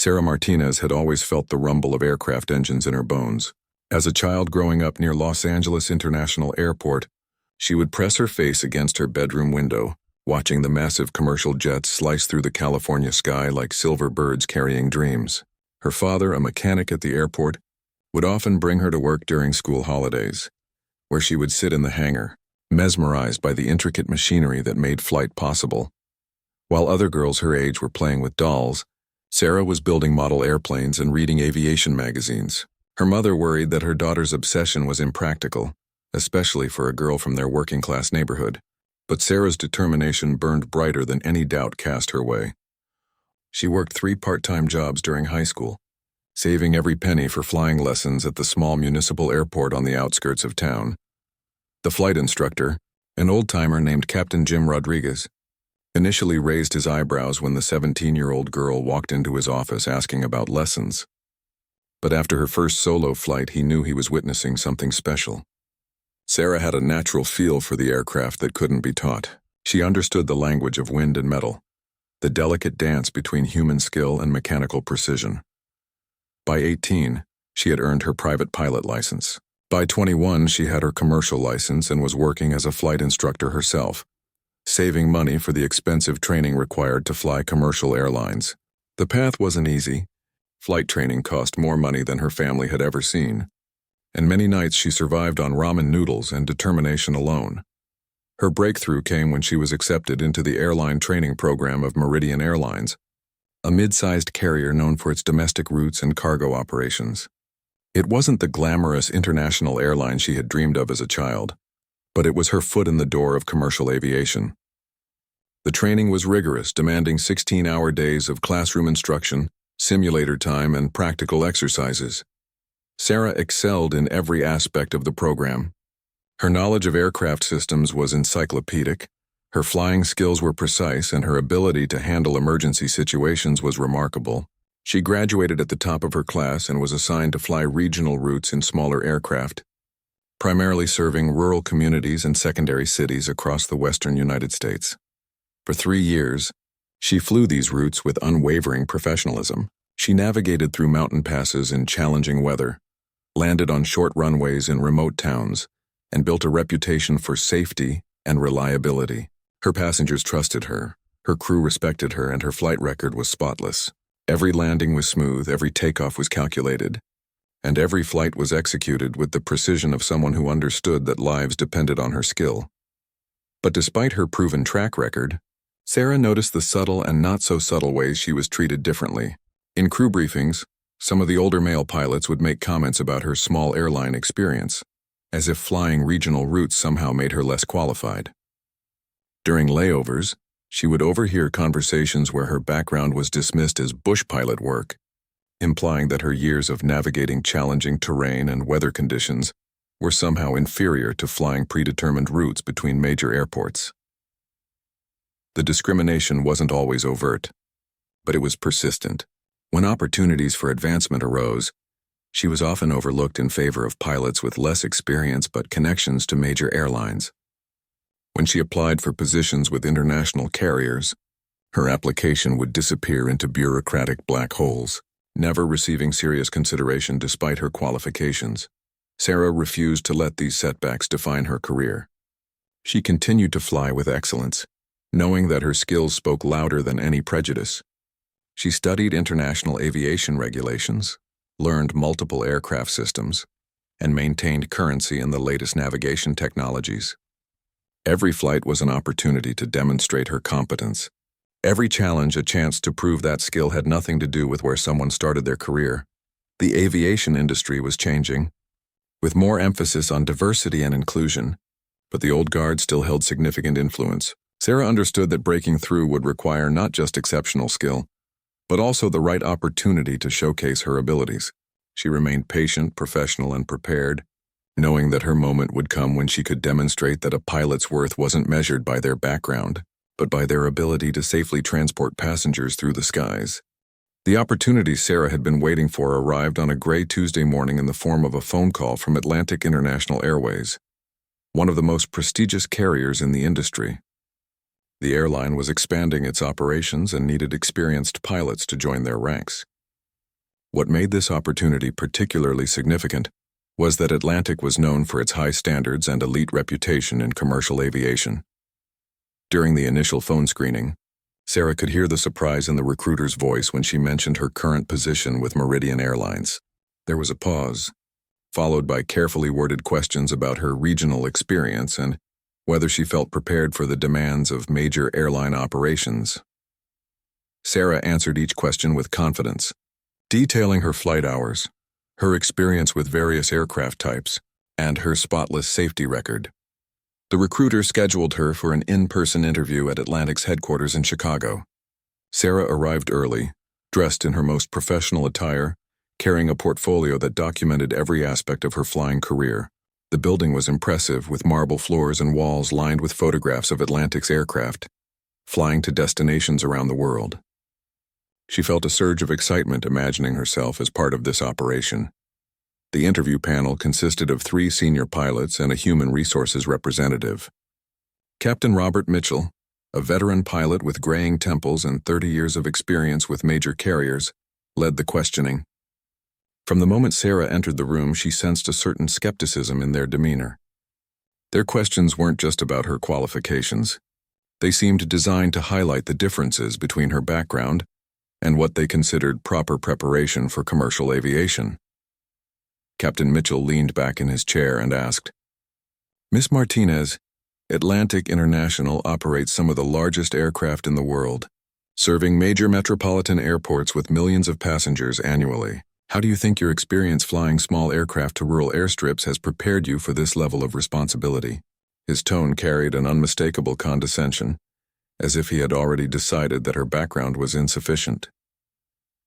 Sarah Martinez had always felt the rumble of aircraft engines in her bones. As a child growing up near Los Angeles International Airport, she would press her face against her bedroom window, watching the massive commercial jets slice through the California sky like silver birds carrying dreams. Her father, a mechanic at the airport, would often bring her to work during school holidays, where she would sit in the hangar, mesmerized by the intricate machinery that made flight possible. While other girls her age were playing with dolls, Sarah was building model airplanes and reading aviation magazines. Her mother worried that her daughter's obsession was impractical, especially for a girl from their working-class neighborhood. But Sarah's determination burned brighter than any doubt cast her way. She worked 3 part-time jobs during high school, saving every penny for flying lessons at the small municipal airport on the outskirts of town. The flight instructor, an old-timer named Captain Jim Rodriguez, initially raised his eyebrows when the 17-year-old girl walked into his office asking about lessons. But after her first solo flight, he knew he was witnessing something special. Sarah had a natural feel for the aircraft that couldn't be taught. She understood the language of wind and metal, the delicate dance between human skill and mechanical precision. By 18, she had earned her private pilot license. By 21, she had her commercial license and was working as a flight instructor herself, saving money for the expensive training required to fly commercial airlines. The path wasn't easy. Flight training cost more money than her family had ever seen, and many nights she survived on ramen noodles and determination alone. Her breakthrough came when she was accepted into the airline training program of Meridian Airlines, a mid-sized carrier known for its domestic routes and cargo operations. It wasn't the glamorous international airline she had dreamed of as a child, but it was her foot in the door of commercial aviation. The training was rigorous, demanding 16-hour days of classroom instruction, simulator time, and practical exercises. Sarah excelled in every aspect of the program. Her knowledge of aircraft systems was encyclopedic, her flying skills were precise, and her ability to handle emergency situations was remarkable. She graduated at the top of her class and was assigned to fly regional routes in smaller aircraft, primarily serving rural communities and secondary cities across the western United States. For 3 years, she flew these routes with unwavering professionalism. She navigated through mountain passes in challenging weather, landed on short runways in remote towns, and built a reputation for safety and reliability. Her passengers trusted her, her crew respected her, and her flight record was spotless. Every landing was smooth, every takeoff was calculated, and every flight was executed with the precision of someone who understood that lives depended on her skill. But despite her proven track record, Sarah noticed the subtle and not-so-subtle ways she was treated differently. In crew briefings, some of the older male pilots would make comments about her small airline experience, as if flying regional routes somehow made her less qualified. During layovers, she would overhear conversations where her background was dismissed as bush pilot work, implying that her years of navigating challenging terrain and weather conditions were somehow inferior to flying predetermined routes between major airports. The discrimination wasn't always overt, but it was persistent. When opportunities for advancement arose, she was often overlooked in favor of pilots with less experience but connections to major airlines. When she applied for positions with international carriers, her application would disappear into bureaucratic black holes, never receiving serious consideration despite her qualifications. Sarah refused to let these setbacks define her career. She continued to fly with excellence, knowing that her skills spoke louder than any prejudice. She studied international aviation regulations, learned multiple aircraft systems, and maintained currency in the latest navigation technologies. Every flight was an opportunity to demonstrate her competence. Every challenge a chance to prove that skill had nothing to do with where someone started their career. The aviation industry was changing, with more emphasis on diversity and inclusion, but the old guard still held significant influence. Sarah understood that breaking through would require not just exceptional skill, but also the right opportunity to showcase her abilities. She remained patient, professional, and prepared, knowing that her moment would come when she could demonstrate that a pilot's worth wasn't measured by their background, but by their ability to safely transport passengers through the skies. The opportunity Sarah had been waiting for arrived on a gray Tuesday morning in the form of a phone call from Atlantic International Airways, one of the most prestigious carriers in the industry. The airline was expanding its operations and needed experienced pilots to join their ranks. What made this opportunity particularly significant was that Atlantic was known for its high standards and elite reputation in commercial aviation. During the initial phone screening, Sarah could hear the surprise in the recruiter's voice when she mentioned her current position with Meridian Airlines. There was a pause, followed by carefully worded questions about her regional experience and whether she felt prepared for the demands of major airline operations. Sarah answered each question with confidence, detailing her flight hours, her experience with various aircraft types, and her spotless safety record. The recruiter scheduled her for an in-person interview at Atlantic's headquarters in Chicago. Sarah arrived early, dressed in her most professional attire, carrying a portfolio that documented every aspect of her flying career. The building was impressive, with marble floors and walls lined with photographs of Atlantic's aircraft, flying to destinations around the world. She felt a surge of excitement imagining herself as part of this operation. The interview panel consisted of 3 senior pilots and a human resources representative. Captain Robert Mitchell, a veteran pilot with graying temples and 30 years of experience with major carriers, led the questioning. From the moment Sarah entered the room, she sensed a certain skepticism in their demeanor. Their questions weren't just about her qualifications. They seemed designed to highlight the differences between her background and what they considered proper preparation for commercial aviation. Captain Mitchell leaned back in his chair and asked, "Miss Martinez, Atlantic International operates some of the largest aircraft in the world, serving major metropolitan airports with millions of passengers annually. How do you think your experience flying small aircraft to rural airstrips has prepared you for this level of responsibility?" His tone carried an unmistakable condescension, as if he had already decided that her background was insufficient.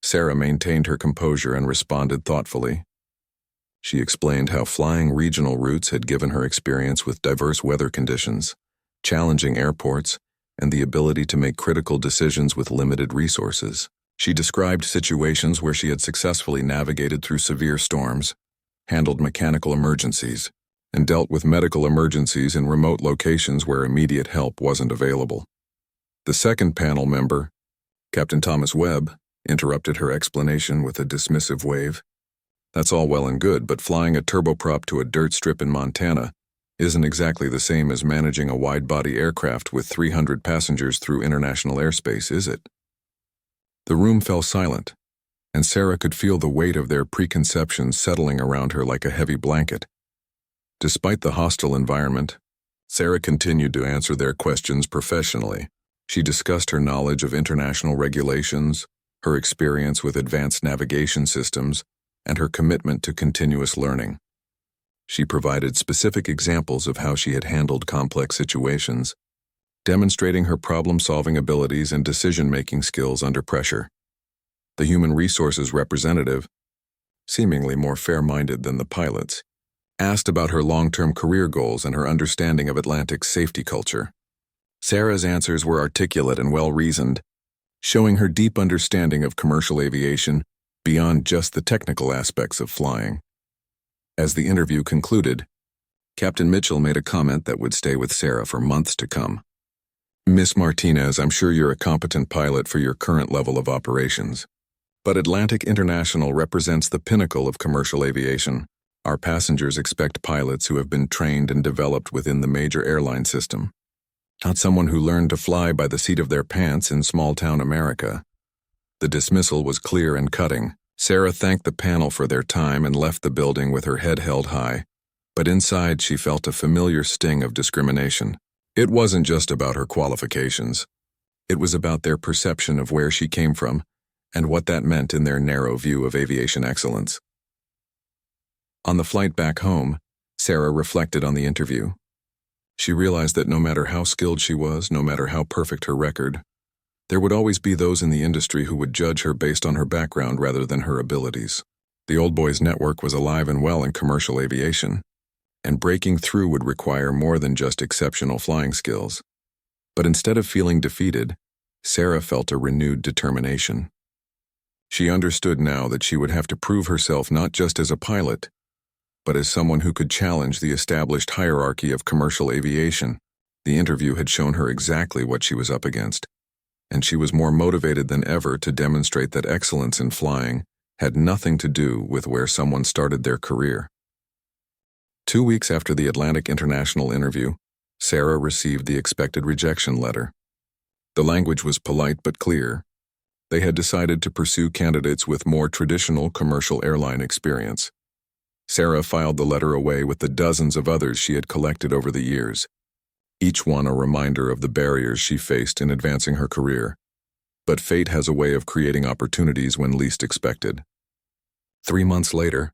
Sarah maintained her composure and responded thoughtfully. She explained how flying regional routes had given her experience with diverse weather conditions, challenging airports, and the ability to make critical decisions with limited resources. She described situations where she had successfully navigated through severe storms, handled mechanical emergencies, and dealt with medical emergencies in remote locations where immediate help wasn't available. The second panel member, Captain Thomas Webb, interrupted her explanation with a dismissive wave. "That's all well and good, but flying a turboprop to a dirt strip in Montana isn't exactly the same as managing a wide-body aircraft with 300 passengers through international airspace, is it?" The room fell silent, and Sarah could feel the weight of their preconceptions settling around her like a heavy blanket. Despite the hostile environment, Sarah continued to answer their questions professionally. She discussed her knowledge of international regulations, her experience with advanced navigation systems, and her commitment to continuous learning. She provided specific examples of how she had handled complex situations, demonstrating her problem-solving abilities and decision-making skills under pressure. The human resources representative, seemingly more fair-minded than the pilots, asked about her long-term career goals and her understanding of Atlantic's safety culture. Sarah's answers were articulate and well-reasoned, showing her deep understanding of commercial aviation beyond just the technical aspects of flying. As the interview concluded, Captain Mitchell made a comment that would stay with Sarah for months to come. "Miss Martinez, I'm sure you're a competent pilot for your current level of operations. But Atlantic International represents the pinnacle of commercial aviation. Our passengers expect pilots who have been trained and developed within the major airline system, not someone who learned to fly by the seat of their pants in small-town America." The dismissal was clear and cutting. Sarah thanked the panel for their time and left the building with her head held high, but inside she felt a familiar sting of discrimination. It wasn't just about her qualifications. It was about their perception of where she came from and what that meant in their narrow view of aviation excellence. On the flight back home, Sarah reflected on the interview. She realized that no matter how skilled she was, no matter how perfect her record, there would always be those in the industry who would judge her based on her background rather than her abilities. The Old Boys Network was alive and well in commercial aviation, and breaking through would require more than just exceptional flying skills. But instead of feeling defeated, Sarah felt a renewed determination. She understood now that she would have to prove herself not just as a pilot, but as someone who could challenge the established hierarchy of commercial aviation. The interview had shown her exactly what she was up against, and she was more motivated than ever to demonstrate that excellence in flying had nothing to do with where someone started their career. 2 weeks after the Atlantic International interview, Sarah received the expected rejection letter. The language was polite but clear. They had decided to pursue candidates with more traditional commercial airline experience. Sarah filed the letter away with the dozens of others she had collected over the years, each one a reminder of the barriers she faced in advancing her career. But fate has a way of creating opportunities when least expected. 3 months later,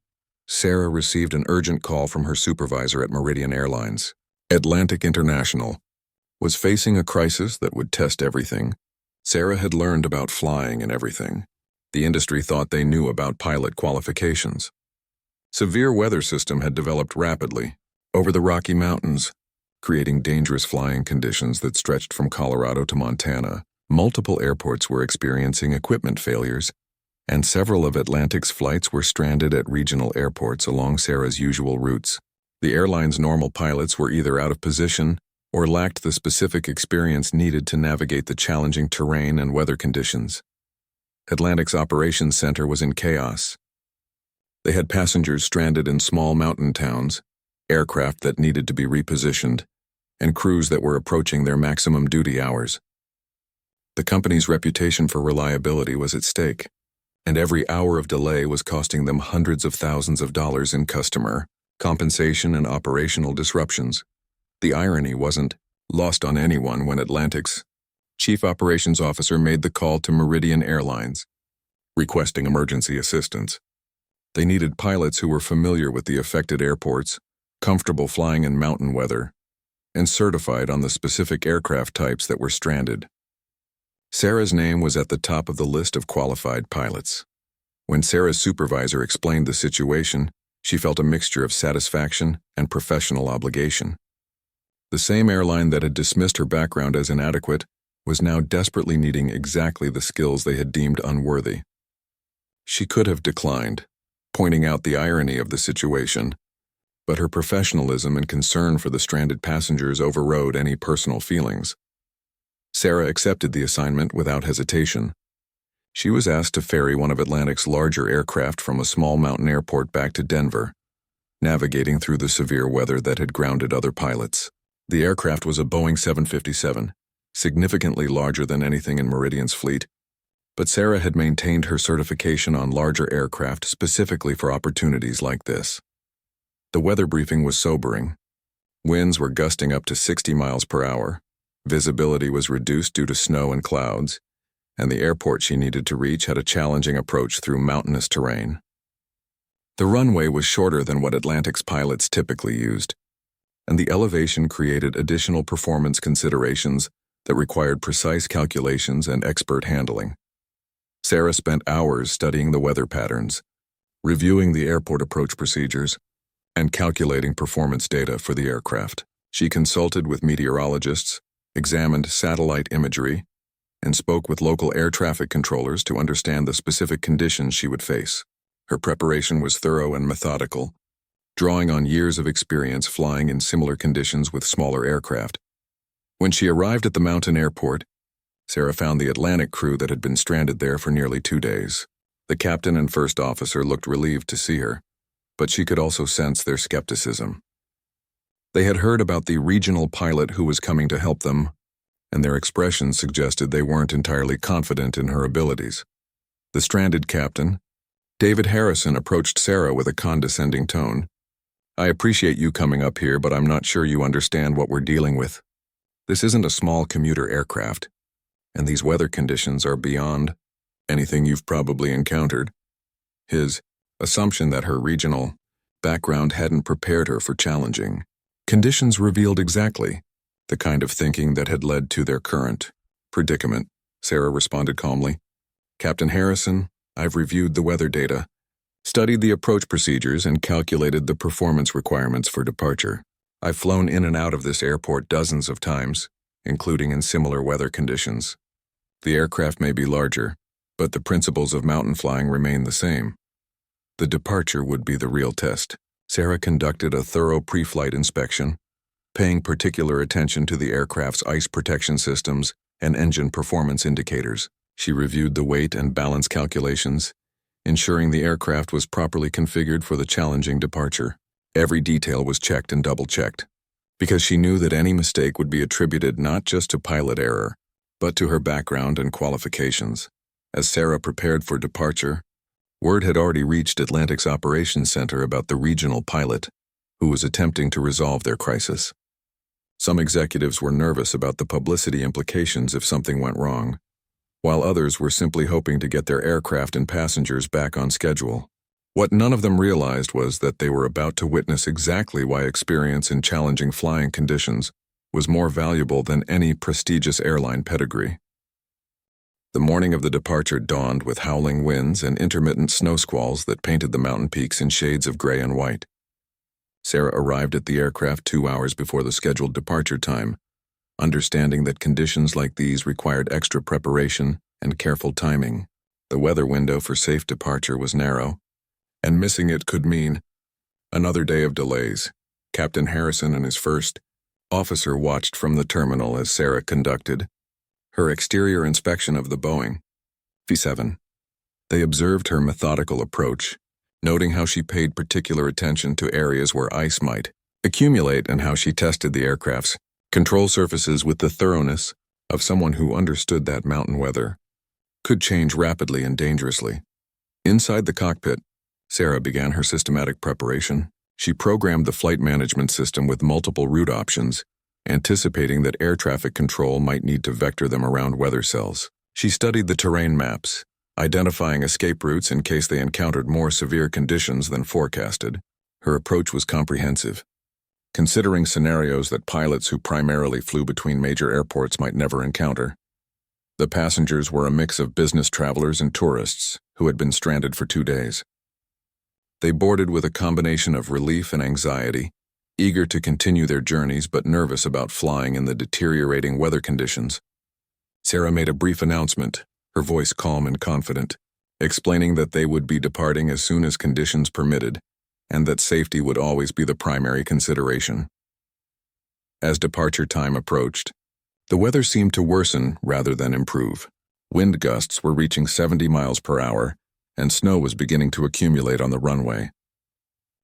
Sarah received an urgent call from her supervisor at Meridian Airlines. Atlantic International was facing a crisis that would test everything. Sarah had learned about flying and everything. The industry thought they knew about pilot qualifications. Severe weather system had developed rapidly over the Rocky Mountains, creating dangerous flying conditions that stretched from Colorado to Montana. Multiple airports were experiencing equipment failures, and several of Atlantic's flights were stranded at regional airports along Sarah's usual routes. The airline's normal pilots were either out of position or lacked the specific experience needed to navigate the challenging terrain and weather conditions. Atlantic's operations center was in chaos. They had passengers stranded in small mountain towns, aircraft that needed to be repositioned, and crews that were approaching their maximum duty hours. The company's reputation for reliability was at stake, and every hour of delay was costing them hundreds of thousands of dollars in customer, compensation, and operational disruptions. The irony wasn't lost on anyone when Atlantic's chief operations officer made the call to Meridian Airlines, requesting emergency assistance. They needed pilots who were familiar with the affected airports, comfortable flying in mountain weather, and certified on the specific aircraft types that were stranded. Sarah's name was at the top of the list of qualified pilots. When Sarah's supervisor explained the situation, she felt a mixture of satisfaction and professional obligation. The same airline that had dismissed her background as inadequate was now desperately needing exactly the skills they had deemed unworthy. She could have declined, pointing out the irony of the situation, but her professionalism and concern for the stranded passengers overrode any personal feelings. Sarah accepted the assignment without hesitation. She was asked to ferry one of Atlantic's larger aircraft from a small mountain airport back to Denver, navigating through the severe weather that had grounded other pilots. The aircraft was a Boeing 757, significantly larger than anything in Meridian's fleet, but Sarah had maintained her certification on larger aircraft specifically for opportunities like this. The weather briefing was sobering. Winds were gusting up to 60 miles per hour. Visibility was reduced due to snow and clouds, and the airport she needed to reach had a challenging approach through mountainous terrain. The runway was shorter than what Atlantic's pilots typically used, and the elevation created additional performance considerations that required precise calculations and expert handling. Sarah spent hours studying the weather patterns, reviewing the airport approach procedures, and calculating performance data for the aircraft. She consulted with meteorologists, examined satellite imagery, and spoke with local air traffic controllers to understand the specific conditions she would face. Her preparation was thorough and methodical, drawing on years of experience flying in similar conditions with smaller aircraft. When she arrived at the mountain airport, Sarah found the Atlantic crew that had been stranded there for nearly 2 days. The captain and first officer looked relieved to see her, but she could also sense their skepticism. They had heard about the regional pilot who was coming to help them, and their expressions suggested they weren't entirely confident in her abilities. The stranded captain, David Harrison, approached Sarah with a condescending tone. "I appreciate you coming up here, but I'm not sure you understand what we're dealing with. This isn't a small commuter aircraft, and these weather conditions are beyond anything you've probably encountered." His assumption that her regional background hadn't prepared her for challenging conditions revealed exactly the kind of thinking that had led to their current predicament. Sarah responded calmly. "Captain Harrison, I've reviewed the weather data, studied the approach procedures, and calculated the performance requirements for departure. I've flown in and out of this airport dozens of times, including in similar weather conditions. The aircraft may be larger, but the principles of mountain flying remain the same. The departure would be the real test." Sarah conducted a thorough pre-flight inspection, paying particular attention to the aircraft's ice protection systems and engine performance indicators. She reviewed the weight and balance calculations, ensuring the aircraft was properly configured for the challenging departure. Every detail was checked and double-checked, because she knew that any mistake would be attributed not just to pilot error, but to her background and qualifications. As Sarah prepared for departure, word had already reached Atlantic's operations center about the regional pilot, who was attempting to resolve their crisis. Some executives were nervous about the publicity implications if something went wrong, while others were simply hoping to get their aircraft and passengers back on schedule. What none of them realized was that they were about to witness exactly why experience in challenging flying conditions was more valuable than any prestigious airline pedigree. The morning of the departure dawned with howling winds and intermittent snow squalls that painted the mountain peaks in shades of gray and white. Sarah arrived at the aircraft 2 hours before the scheduled departure time, understanding that conditions like these required extra preparation and careful timing. The weather window for safe departure was narrow, and missing it could mean another day of delays. Captain Harrison and his first officer watched from the terminal as Sarah conducted her exterior inspection of the Boeing V-7. They observed her methodical approach, noting how she paid particular attention to areas where ice might accumulate and how she tested the aircraft's control surfaces with the thoroughness of someone who understood that mountain weather could change rapidly and dangerously. Inside the cockpit, Sarah began her systematic preparation. She programmed the flight management system with multiple route options, anticipating that air traffic control might need to vector them around weather cells. She studied the terrain maps, identifying escape routes in case they encountered more severe conditions than forecasted. Her approach was comprehensive, considering scenarios that pilots who primarily flew between major airports might never encounter. The passengers were a mix of business travelers and tourists who had been stranded for 2 days. They boarded with a combination of relief and anxiety, eager to continue their journeys but nervous about flying in the deteriorating weather conditions. Sarah made a brief announcement, her voice calm and confident, explaining that they would be departing as soon as conditions permitted, and that safety would always be the primary consideration. As departure time approached, the weather seemed to worsen rather than improve. Wind gusts were reaching 70 miles per hour, and snow was beginning to accumulate on the runway.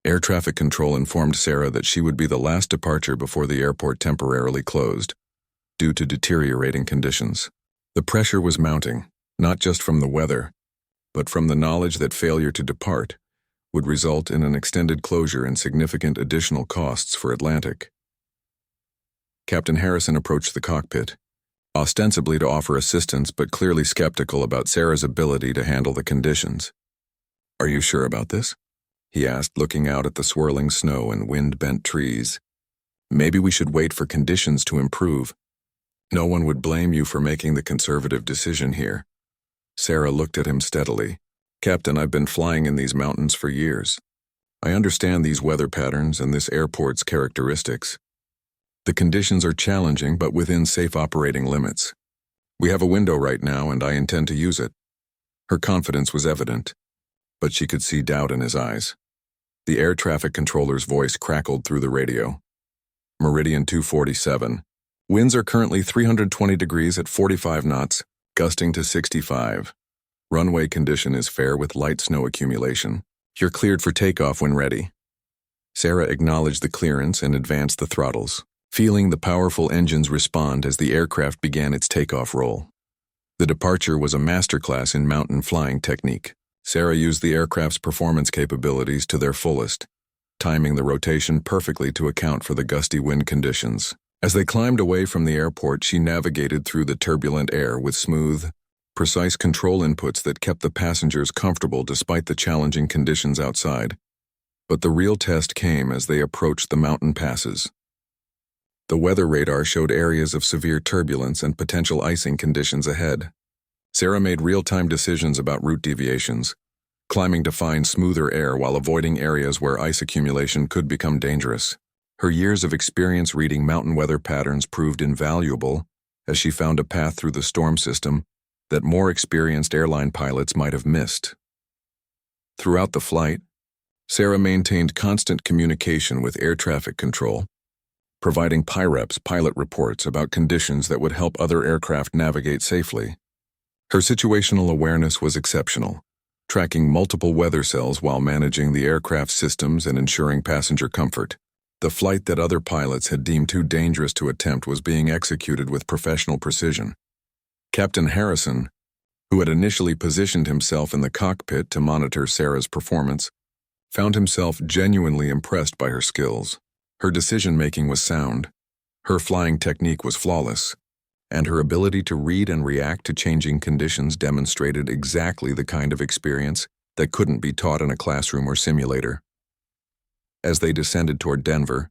Air traffic control informed Sarah that she would be the last departure before the airport temporarily closed, due to deteriorating conditions. The pressure was mounting, not just from the weather, but from the knowledge that failure to depart would result in an extended closure and significant additional costs for Atlantic. Captain Harrison approached the cockpit, ostensibly to offer assistance but clearly skeptical about Sarah's ability to handle the conditions. "Are you sure about this?" he asked, looking out at the swirling snow and wind-bent trees. "Maybe we should wait for conditions to improve. No one would blame you for making the conservative decision here." Sarah looked at him steadily. "Captain, I've been flying in these mountains for years. I understand these weather patterns and this airport's characteristics. The conditions are challenging but within safe operating limits. We have a window right now and I intend to use it." Her confidence was evident, but she could see doubt in his eyes. The air traffic controller's voice crackled through the radio. "Meridian 247. Winds are currently 320 degrees at 45 knots, gusting to 65. Runway condition is fair with light snow accumulation. You're cleared for takeoff when ready." Sarah acknowledged the clearance and advanced the throttles, feeling the powerful engines respond as the aircraft began its takeoff roll. The departure was a masterclass in mountain flying technique. Sarah used the aircraft's performance capabilities to their fullest, timing the rotation perfectly to account for the gusty wind conditions. As they climbed away from the airport, she navigated through the turbulent air with smooth, precise control inputs that kept the passengers comfortable despite the challenging conditions outside. But the real test came as they approached the mountain passes. The weather radar showed areas of severe turbulence and potential icing conditions ahead. Sarah made real-time decisions about route deviations, climbing to find smoother air while avoiding areas where ice accumulation could become dangerous. Her years of experience reading mountain weather patterns proved invaluable as she found a path through the storm system that more experienced airline pilots might have missed. Throughout the flight, Sarah maintained constant communication with air traffic control, providing PIREPs pilot reports about conditions that would help other aircraft navigate safely. Her situational awareness was exceptional, tracking multiple weather cells while managing the aircraft systems and ensuring passenger comfort. The flight that other pilots had deemed too dangerous to attempt was being executed with professional precision. Captain Harrison, who had initially positioned himself in the cockpit to monitor Sarah's performance, found himself genuinely impressed by her skills. Her decision-making was sound, her flying technique was flawless, and her ability to read and react to changing conditions demonstrated exactly the kind of experience that couldn't be taught in a classroom or simulator. As they descended toward Denver,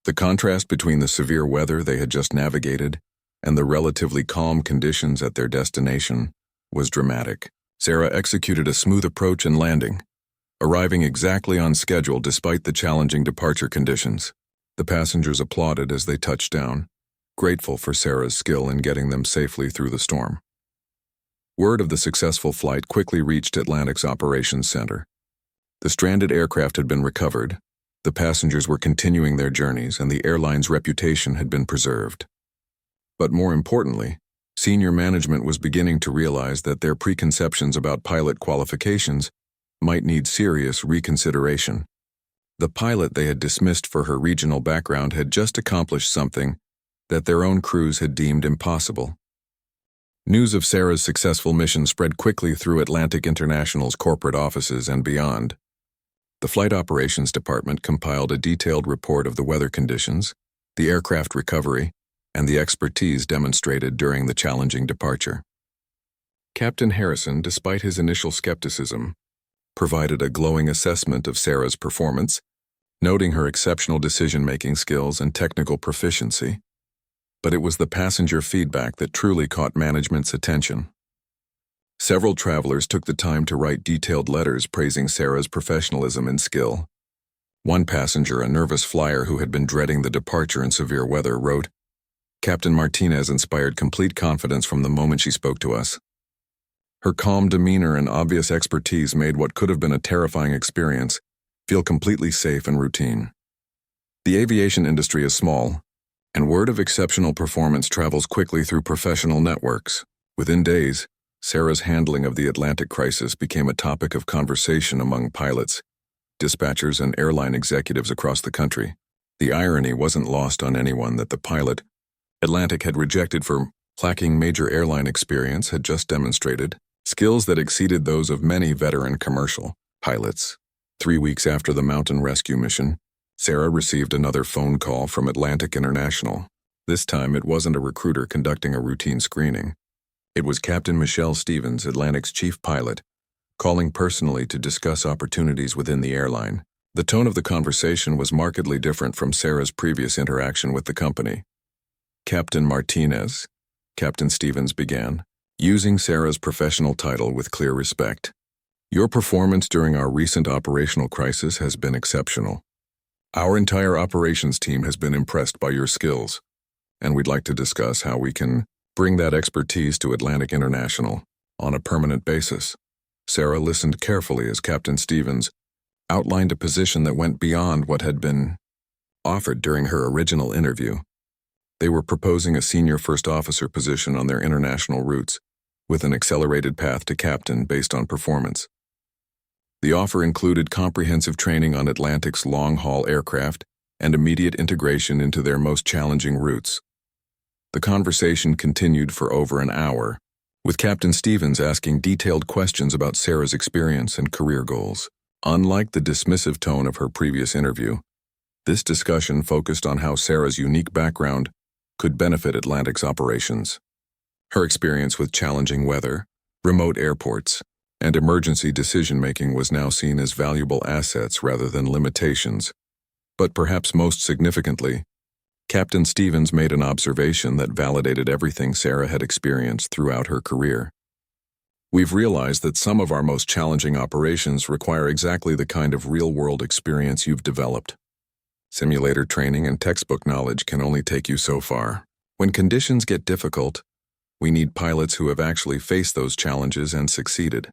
the contrast between the severe weather they had just navigated and the relatively calm conditions at their destination was dramatic. Sarah executed a smooth approach and landing, arriving exactly on schedule despite the challenging departure conditions. The passengers applauded as they touched down, grateful for Sarah's skill in getting them safely through the storm. Word of the successful flight quickly reached Atlantic's operations center. The stranded aircraft had been recovered, the passengers were continuing their journeys, and the airline's reputation had been preserved. But more importantly, senior management was beginning to realize that their preconceptions about pilot qualifications might need serious reconsideration. The pilot they had dismissed for her regional background had just accomplished something that their own crews had deemed impossible. News of Sarah's successful mission spread quickly through Atlantic International's corporate offices and beyond. The Flight Operations Department compiled a detailed report of the weather conditions, the aircraft recovery, and the expertise demonstrated during the challenging departure. Captain Harrison, despite his initial skepticism, provided a glowing assessment of Sarah's performance, noting her exceptional decision-making skills and technical proficiency. But it was the passenger feedback that truly caught management's attention. Several travelers took the time to write detailed letters praising Sarah's professionalism and skill. One passenger, a nervous flyer who had been dreading the departure in severe weather, wrote, "Captain Martinez inspired complete confidence from the moment she spoke to us. Her calm demeanor and obvious expertise made what could have been a terrifying experience feel completely safe and routine." The aviation industry is small, and word of exceptional performance travels quickly through professional networks. Within days, Sarah's handling of the Atlantic crisis became a topic of conversation among pilots, dispatchers, and airline executives across the country. The irony wasn't lost on anyone that the pilot Atlantic had rejected for lacking major airline experience had just demonstrated skills that exceeded those of many veteran commercial pilots. 3 weeks after the mountain rescue mission, Sarah received another phone call from Atlantic International. This time it wasn't a recruiter conducting a routine screening. It was Captain Michelle Stevens, Atlantic's chief pilot, calling personally to discuss opportunities within the airline. The tone of the conversation was markedly different from Sarah's previous interaction with the company. "Captain Martinez," Captain Stevens began, using Sarah's professional title with clear respect. "Your performance during our recent operational crisis has been exceptional. Our entire operations team has been impressed by your skills, and we'd like to discuss how we can bring that expertise to Atlantic International on a permanent basis." Sarah listened carefully as Captain Stevens outlined a position that went beyond what had been offered during her original interview. They were proposing a senior first officer position on their international routes, with an accelerated path to captain based on performance. The offer included comprehensive training on Atlantic's long-haul aircraft and immediate integration into their most challenging routes. The conversation continued for over an hour, with Captain Stevens asking detailed questions about Sarah's experience and career goals. Unlike the dismissive tone of her previous interview, this discussion focused on how Sarah's unique background could benefit Atlantic's operations. Her experience with challenging weather, remote airports, and emergency decision-making was now seen as valuable assets rather than limitations. But perhaps most significantly, Captain Stevens made an observation that validated everything Sarah had experienced throughout her career. "We've realized that some of our most challenging operations require exactly the kind of real-world experience you've developed. Simulator training and textbook knowledge can only take you so far. When conditions get difficult, we need pilots who have actually faced those challenges and succeeded."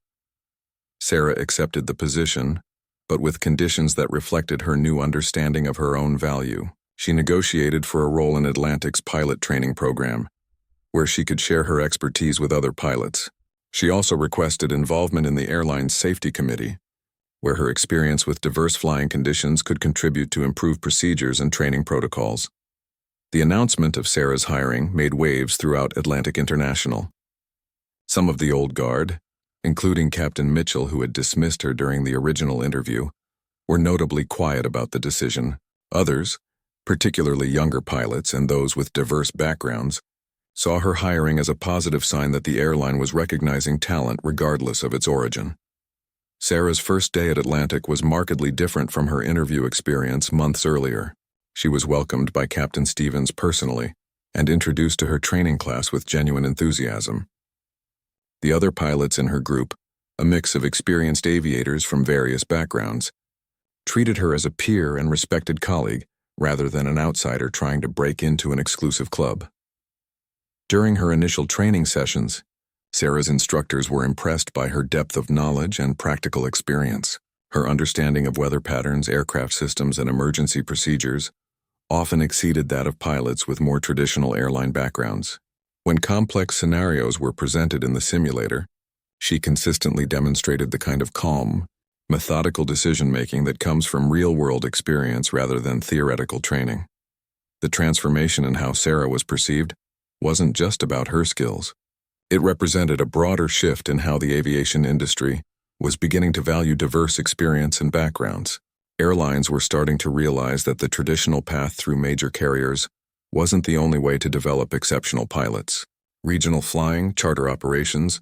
Sarah accepted the position, but with conditions that reflected her new understanding of her own value. She negotiated for a role in Atlantic's pilot training program, where she could share her expertise with other pilots. She also requested involvement in the airline's safety committee, where her experience with diverse flying conditions could contribute to improved procedures and training protocols. The announcement of Sarah's hiring made waves throughout Atlantic International. Some of the old guard, including Captain Mitchell, who had dismissed her during the original interview, were notably quiet about the decision. Others, particularly younger pilots and those with diverse backgrounds, saw her hiring as a positive sign that the airline was recognizing talent regardless of its origin. Sarah's first day at Atlantic was markedly different from her interview experience months earlier. She was welcomed by Captain Stevens personally and introduced to her training class with genuine enthusiasm. The other pilots in her group, a mix of experienced aviators from various backgrounds, treated her as a peer and respected colleague rather than an outsider trying to break into an exclusive club. During her initial training sessions, Sarah's instructors were impressed by her depth of knowledge and practical experience. Her understanding of weather patterns, aircraft systems, and emergency procedures often exceeded that of pilots with more traditional airline backgrounds. When complex scenarios were presented in the simulator, she consistently demonstrated the kind of calm, methodical decision-making that comes from real-world experience rather than theoretical training. The transformation in how Sarah was perceived wasn't just about her skills. It represented a broader shift in how the aviation industry was beginning to value diverse experience and backgrounds. Airlines were starting to realize that the traditional path through major carriers wasn't the only way to develop exceptional pilots. Regional flying, charter operations,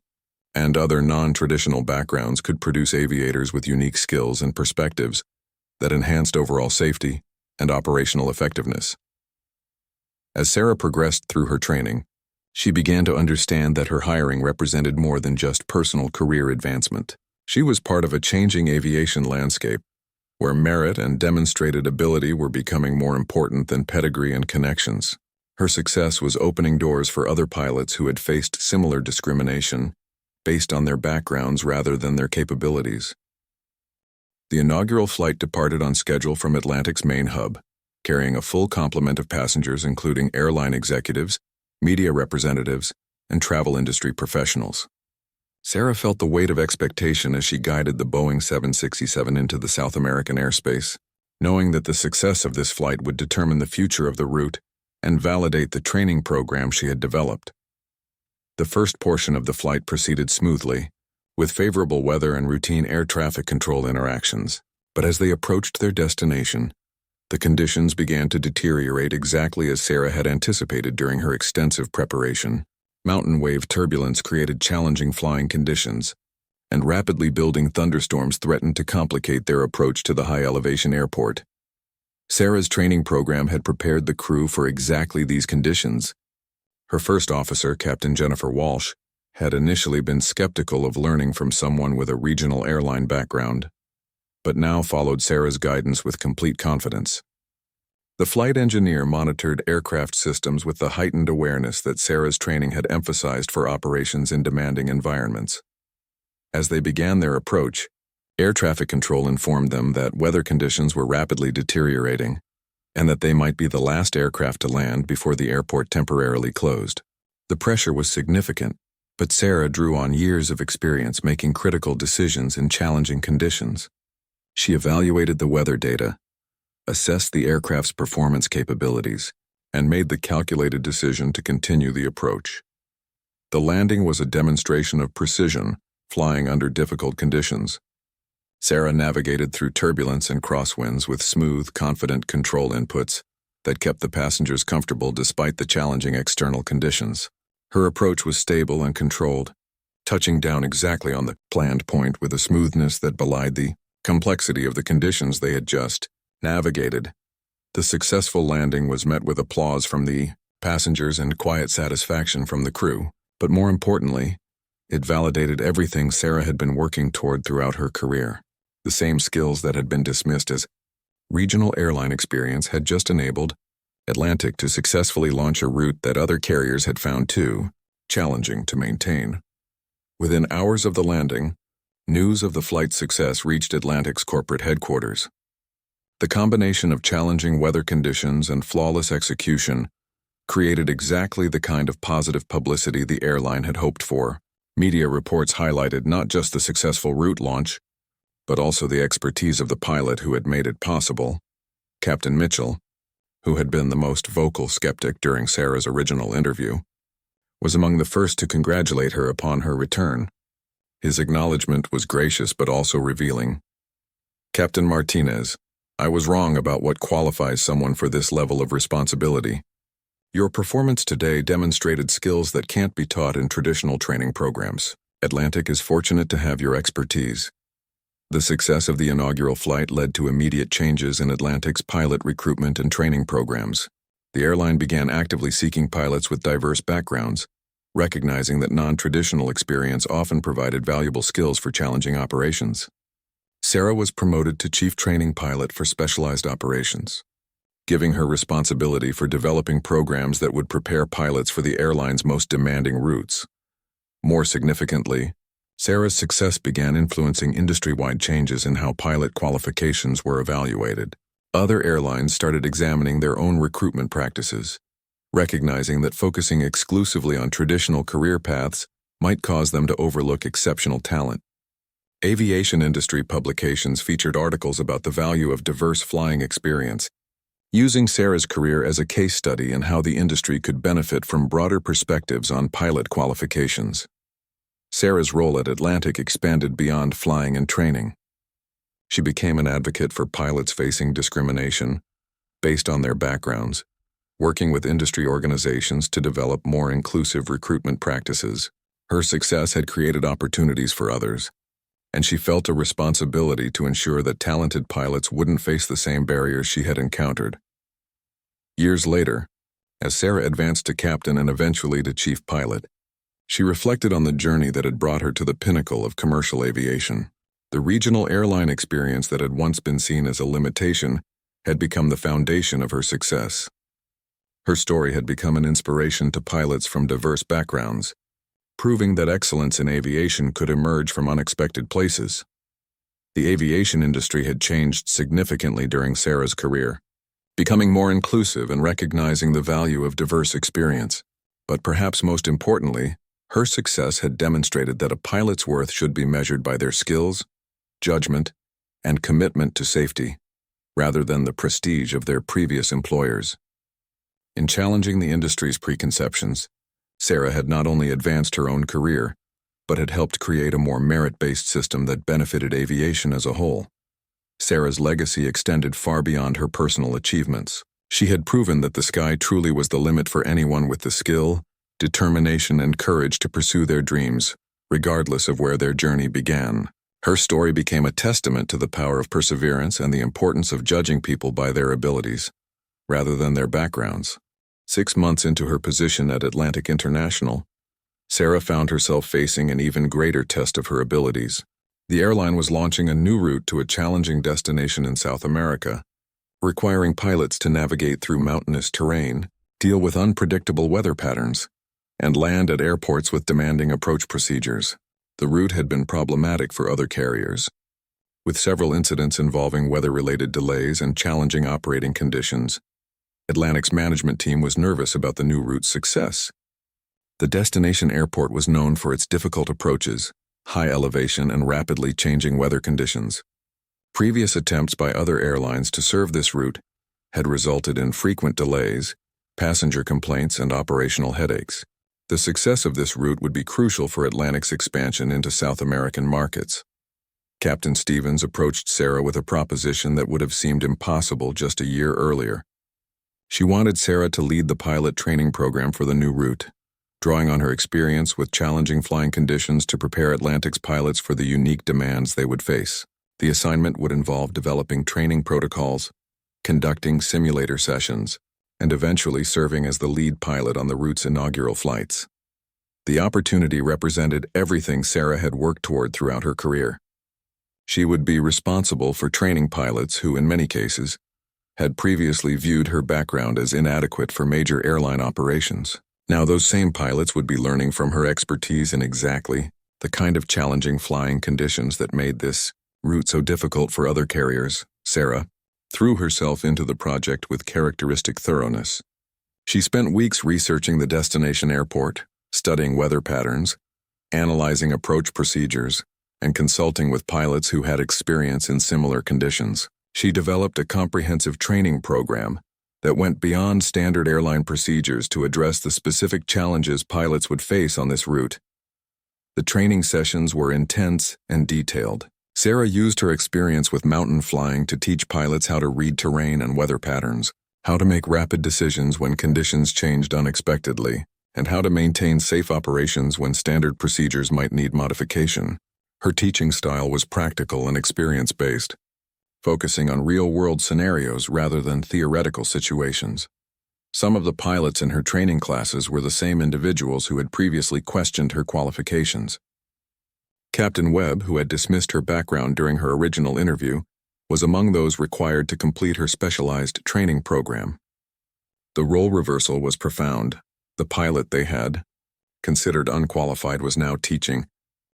and other non-traditional backgrounds could produce aviators with unique skills and perspectives that enhanced overall safety and operational effectiveness. As Sarah progressed through her training, she began to understand that her hiring represented more than just personal career advancement. She was part of a changing aviation landscape, where merit and demonstrated ability were becoming more important than pedigree and connections. Her success was opening doors for other pilots who had faced similar discrimination based on their backgrounds rather than their capabilities. The inaugural flight departed on schedule from Atlantic's main hub, carrying a full complement of passengers including airline executives, media representatives, and travel industry professionals. Sarah felt the weight of expectation as she guided the Boeing 767 into the South American airspace, knowing that the success of this flight would determine the future of the route and validate the training program she had developed. The first portion of the flight proceeded smoothly, with favorable weather and routine air traffic control interactions. But as they approached their destination, the conditions began to deteriorate exactly as Sarah had anticipated during her extensive preparation. Mountain wave turbulence created challenging flying conditions, and rapidly building thunderstorms threatened to complicate their approach to the high-elevation airport. Sarah's training program had prepared the crew for exactly these conditions. Her first officer, Captain Jennifer Walsh, had initially been skeptical of learning from someone with a regional airline background, but now followed Sarah's guidance with complete confidence. The flight engineer monitored aircraft systems with the heightened awareness that Sarah's training had emphasized for operations in demanding environments. As they began their approach, air traffic control informed them that weather conditions were rapidly deteriorating and that they might be the last aircraft to land before the airport temporarily closed. The pressure was significant, but Sarah drew on years of experience making critical decisions in challenging conditions. She evaluated the weather data, assessed the aircraft's performance capabilities, and made the calculated decision to continue the approach. The landing was a demonstration of precision, flying under difficult conditions. Sarah navigated through turbulence and crosswinds with smooth, confident control inputs that kept the passengers comfortable despite the challenging external conditions. Her approach was stable and controlled, touching down exactly on the planned point with a smoothness that belied the complexity of the conditions they had just navigated. The successful landing was met with applause from the passengers and quiet satisfaction from the crew, but more importantly, it validated everything Sarah had been working toward throughout her career. The same skills that had been dismissed as regional airline experience had just enabled Atlantic to successfully launch a route that other carriers had found too challenging to maintain. Within hours of the landing, news of the flight's success reached Atlantic's corporate headquarters. The combination of challenging weather conditions and flawless execution created exactly the kind of positive publicity the airline had hoped for Media reports highlighted not just the successful route launch, but also the expertise of the pilot who had made it possible. Captain Mitchell, who had been the most vocal skeptic during Sarah's original interview, was among the first to congratulate her upon her return. His acknowledgement was gracious but also revealing. "Captain Martinez, I was wrong about what qualifies someone for this level of responsibility. Your performance today demonstrated skills that can't be taught in traditional training programs. Atlantic is fortunate to have your expertise." The success of the inaugural flight led to immediate changes in Atlantic's pilot recruitment and training programs. The airline began actively seeking pilots with diverse backgrounds, recognizing that non-traditional experience often provided valuable skills for challenging operations. Sarah was promoted to Chief Training Pilot for Specialized Operations, giving her responsibility for developing programs that would prepare pilots for the airline's most demanding routes. More significantly, Sarah's success began influencing industry-wide changes in how pilot qualifications were evaluated. Other airlines started examining their own recruitment practices, recognizing that focusing exclusively on traditional career paths might cause them to overlook exceptional talent. Aviation industry publications featured articles about the value of diverse flying experience, using Sarah's career as a case study in how the industry could benefit from broader perspectives on pilot qualifications. Sarah's role at Atlantic expanded beyond flying and training. She became an advocate for pilots facing discrimination based on their backgrounds, working with industry organizations to develop more inclusive recruitment practices. Her success had created opportunities for others, and she felt a responsibility to ensure that talented pilots wouldn't face the same barriers she had encountered. Years later, as Sarah advanced to captain and eventually to chief pilot, she reflected on the journey that had brought her to the pinnacle of commercial aviation. The regional airline experience that had once been seen as a limitation had become the foundation of her success. Her story had become an inspiration to pilots from diverse backgrounds, proving that excellence in aviation could emerge from unexpected places. The aviation industry had changed significantly during Sarah's career, becoming more inclusive and recognizing the value of diverse experience. But perhaps most importantly, her success had demonstrated that a pilot's worth should be measured by their skills, judgment, and commitment to safety, rather than the prestige of their previous employers. In challenging the industry's preconceptions, Sarah had not only advanced her own career, but had helped create a more merit-based system that benefited aviation as a whole. Sarah's legacy extended far beyond her personal achievements. She had proven that the sky truly was the limit for anyone with the skill, determination, and courage to pursue their dreams, regardless of where their journey began. Her story became a testament to the power of perseverance and the importance of judging people by their abilities, rather than their backgrounds. 6 months into her position at Atlantic International, Sarah found herself facing an even greater test of her abilities. The airline was launching a new route to a challenging destination in South America, requiring pilots to navigate through mountainous terrain, deal with unpredictable weather patterns, and land at airports with demanding approach procedures. The route had been problematic for other carriers, with several incidents involving weather-related delays and challenging operating conditions. Atlantic's management team was nervous about the new route's success. The destination airport was known for its difficult approaches, high elevation, and rapidly changing weather conditions. Previous attempts by other airlines to serve this route had resulted in frequent delays, passenger complaints, and operational headaches. The success of this route would be crucial for Atlantic's expansion into South American markets. Captain Stevens approached Sarah with a proposition that would have seemed impossible just a year earlier. She wanted Sarah to lead the pilot training program for the new route, drawing on her experience with challenging flying conditions to prepare Atlantic's pilots for the unique demands they would face. The assignment would involve developing training protocols, conducting simulator sessions, and eventually serving as the lead pilot on the route's inaugural flights. The opportunity represented everything Sarah had worked toward throughout her career. She would be responsible for training pilots who, in many cases, had previously viewed her background as inadequate for major airline operations. Now those same pilots would be learning from her expertise in exactly the kind of challenging flying conditions that made this route so difficult for other carriers. Sarah threw herself into the project with characteristic thoroughness. She spent weeks researching the destination airport, studying weather patterns, analyzing approach procedures, and consulting with pilots who had experience in similar conditions. She developed a comprehensive training program that went beyond standard airline procedures to address the specific challenges pilots would face on this route. The training sessions were intense and detailed. Sarah used her experience with mountain flying to teach pilots how to read terrain and weather patterns, how to make rapid decisions when conditions changed unexpectedly, and how to maintain safe operations when standard procedures might need modification. Her teaching style was practical and experience-based, focusing on real-world scenarios rather than theoretical situations. Some of the pilots in her training classes were the same individuals who had previously questioned her qualifications. Captain Webb, who had dismissed her background during her original interview, was among those required to complete her specialized training program. The role reversal was profound. The pilot they had considered unqualified was now teaching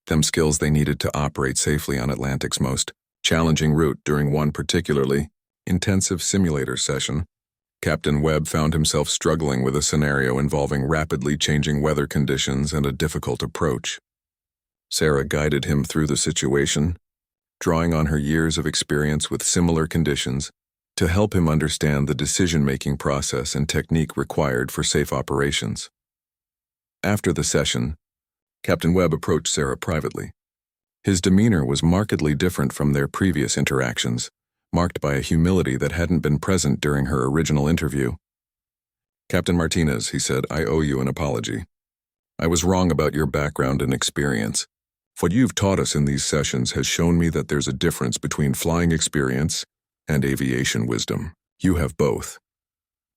them skills they needed to operate safely on Atlantic's most challenging route. During one particularly intensive simulator session, Captain Webb found himself struggling with a scenario involving rapidly changing weather conditions and a difficult approach. Sarah guided him through the situation, drawing on her years of experience with similar conditions to help him understand the decision-making process and technique required for safe operations. After the session, Captain Webb approached Sarah privately. His demeanor was markedly different from their previous interactions, marked by a humility that hadn't been present during her original interview. "Captain Martinez," he said, "I owe you an apology. I was wrong about your background and experience. What you've taught us in these sessions has shown me that there's a difference between flying experience and aviation wisdom. You have both."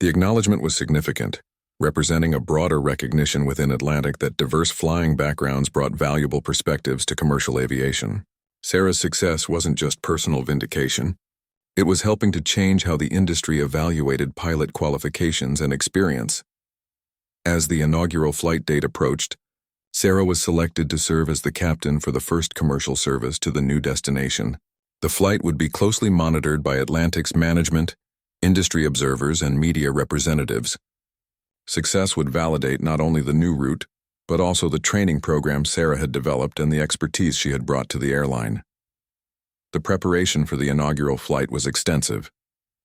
The acknowledgement was significant, representing a broader recognition within Atlantic that diverse flying backgrounds brought valuable perspectives to commercial aviation. Sarah's success wasn't just personal vindication. It was helping to change how the industry evaluated pilot qualifications and experience. As the inaugural flight date approached, Sarah was selected to serve as the captain for the first commercial service to the new destination. The flight would be closely monitored by Atlantic's management, industry observers, and media representatives. Success would validate not only the new route, but also the training program Sarah had developed and the expertise she had brought to the airline. The preparation for the inaugural flight was extensive.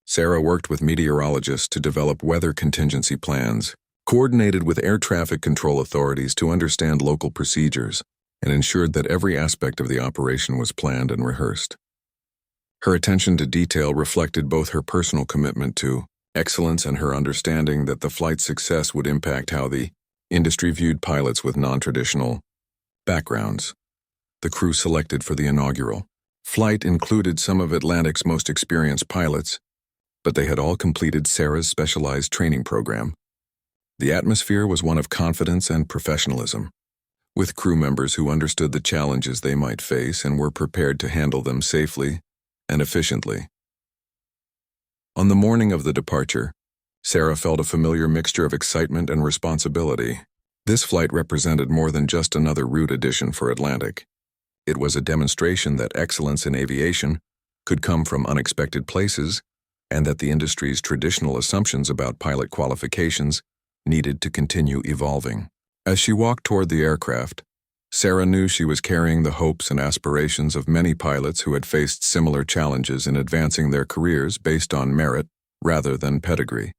Sarah worked with meteorologists to develop weather contingency plans, coordinated with air traffic control authorities to understand local procedures, and ensured that every aspect of the operation was planned and rehearsed. Her attention to detail reflected both her personal commitment to excellence and her understanding that the flight's success would impact how the industry viewed pilots with non-traditional backgrounds. The crew selected for the inaugural flight included some of Atlantic's most experienced pilots, but they had all completed Sarah's specialized training program. The atmosphere was one of confidence and professionalism, with crew members who understood the challenges they might face and were prepared to handle them safely and efficiently. On the morning of the departure, Sarah felt a familiar mixture of excitement and responsibility. This flight represented more than just another route addition for Atlantic. It was a demonstration that excellence in aviation could come from unexpected places and that the industry's traditional assumptions about pilot qualifications needed to continue evolving. As she walked toward the aircraft, Sarah knew she was carrying the hopes and aspirations of many pilots who had faced similar challenges in advancing their careers based on merit rather than pedigree.